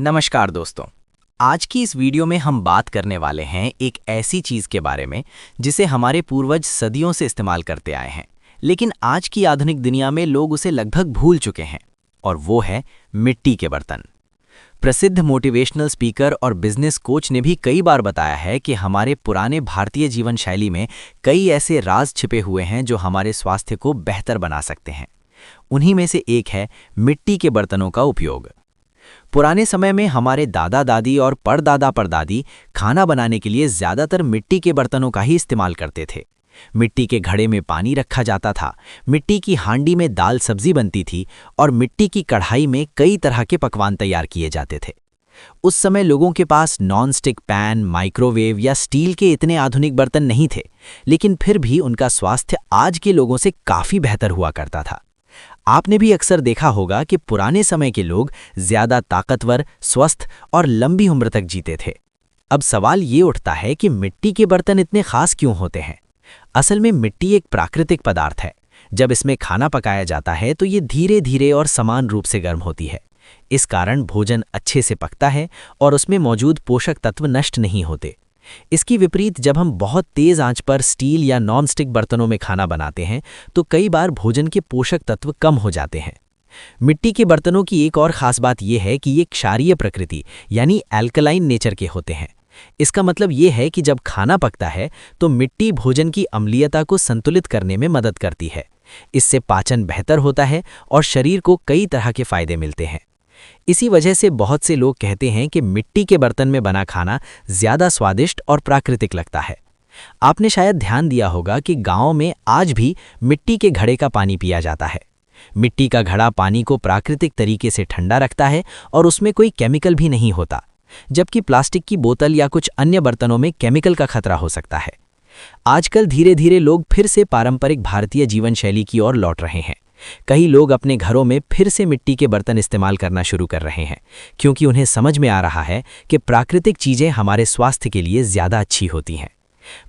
नमस्कार दोस्तों। आज की इस वीडियो में हम बात करने वाले हैं एक ऐसी चीज़ के बारे में जिसे हमारे पूर्वज सदियों से इस्तेमाल करते आए हैं, लेकिन आज की आधुनिक दुनिया में लोग उसे लगभग भूल चुके हैं, और वो है मिट्टी के बर्तन। प्रसिद्ध मोटिवेशनल स्पीकर और बिजनेस कोच ने भी कई बार बताया है कि हमारे पुराने भारतीय जीवन शैली में कई ऐसे राज छिपे हुए हैं जो हमारे स्वास्थ्य को बेहतर बना सकते हैं। उन्हीं में से एक है मिट्टी के बर्तनों का उपयोग। पुराने समय में हमारे दादा दादी और परदादा परदादी खाना बनाने के लिए ज्यादातर मिट्टी के बर्तनों का ही इस्तेमाल करते थे। मिट्टी के घड़े में पानी रखा जाता था, मिट्टी की हांडी में दाल सब्जी बनती थी और मिट्टी की कढ़ाई में कई तरह के पकवान तैयार किए जाते थे। उस समय लोगों के पास नॉन स्टिक पैन, माइक्रोवेव या स्टील के इतने आधुनिक बर्तन नहीं थे, लेकिन फिर भी उनका स्वास्थ्य आज के लोगों से काफी बेहतर हुआ करता था। आपने भी अक्सर देखा होगा कि पुराने समय के लोग ज्यादा ताकतवर, स्वस्थ और लंबी उम्र तक जीते थे। अब सवाल ये उठता है कि मिट्टी के बर्तन इतने खास क्यों होते हैं? असल में मिट्टी एक प्राकृतिक पदार्थ है। जब इसमें खाना पकाया जाता है तो ये धीरे धीरे और समान रूप से गर्म होती है। इस कारण भोजन अच्छे से पकता है और उसमें मौजूद पोषक तत्व नष्ट नहीं होते। इसकी विपरीत जब हम बहुत तेज आंच पर स्टील या नॉन स्टिक बर्तनों में खाना बनाते हैं तो कई बार भोजन के पोषक तत्व कम हो जाते हैं। मिट्टी के बर्तनों की एक और खास बात यह है कि ये क्षारीय प्रकृति यानी एल्कलाइन नेचर के होते हैं। इसका मतलब ये है कि जब खाना पकता है तो मिट्टी भोजन की अम्लीयता को संतुलित करने में मदद करती है। इससे पाचन बेहतर होता है और शरीर को कई तरह के फायदे मिलते हैं। इसी वजह से बहुत से लोग कहते हैं कि मिट्टी के बर्तन में बना खाना ज्यादा स्वादिष्ट और प्राकृतिक लगता है। आपने शायद ध्यान दिया होगा कि गांव में आज भी मिट्टी के घड़े का पानी पिया जाता है। मिट्टी का घड़ा पानी को प्राकृतिक तरीके से ठंडा रखता है और उसमें कोई केमिकल भी नहीं होता, जबकि प्लास्टिक की बोतल या कुछ अन्य बर्तनों में केमिकल का खतरा हो सकता है। आजकल धीरे धीरे लोग फिर से पारंपरिक भारतीय जीवन शैली की ओर लौट रहे हैं। कई लोग अपने घरों में फिर से मिट्टी के बर्तन इस्तेमाल करना शुरू कर रहे हैं, क्योंकि उन्हें समझ में आ रहा है कि प्राकृतिक चीजें हमारे स्वास्थ्य के लिए ज्यादा अच्छी होती हैं।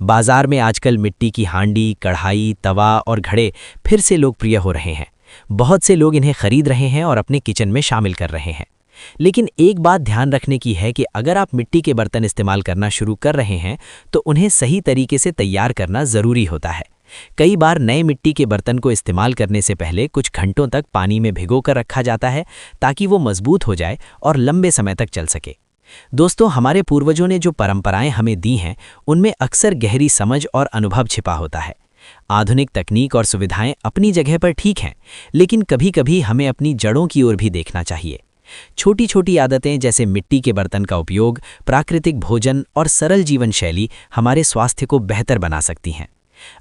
बाजार में आजकल मिट्टी की हांडी, कढ़ाई, तवा और घड़े फिर से लोकप्रिय हो रहे हैं। बहुत से लोग इन्हें खरीद रहे हैं और अपने किचन में शामिल कर रहे हैं। लेकिन एक बात ध्यान रखने की है कि अगर आप मिट्टी के बर्तन इस्तेमाल करना शुरू कर रहे हैं तो उन्हें सही तरीके से तैयार करना जरूरी होता है। कई बार नए मिट्टी के बर्तन को इस्तेमाल करने से पहले कुछ घंटों तक पानी में भिगोकर रखा जाता है ताकि वो मजबूत हो जाए और लंबे समय तक चल सके। दोस्तों, हमारे पूर्वजों ने जो परंपराएं हमें दी हैं उनमें अक्सर गहरी समझ और अनुभव छिपा होता है। आधुनिक तकनीक और सुविधाएं अपनी जगह पर ठीक हैं, लेकिन कभी-कभी हमें अपनी जड़ों की ओर भी देखना चाहिए। छोटी छोटी आदतें जैसे मिट्टी के बर्तन का उपयोग, प्राकृतिक भोजन और सरल जीवन शैली हमारे स्वास्थ्य को बेहतर बना सकती हैं।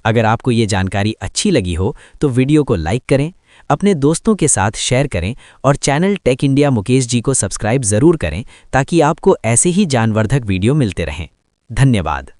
अगर आपको ये जानकारी अच्छी लगी हो तो वीडियो को लाइक करें, अपने दोस्तों के साथ शेयर करें और channel take India Mukesh ji को सब्सक्राइब जरूर करें ताकि आपको ऐसे ही ज्ञानवर्धक वीडियो मिलते रहें। धन्यवाद।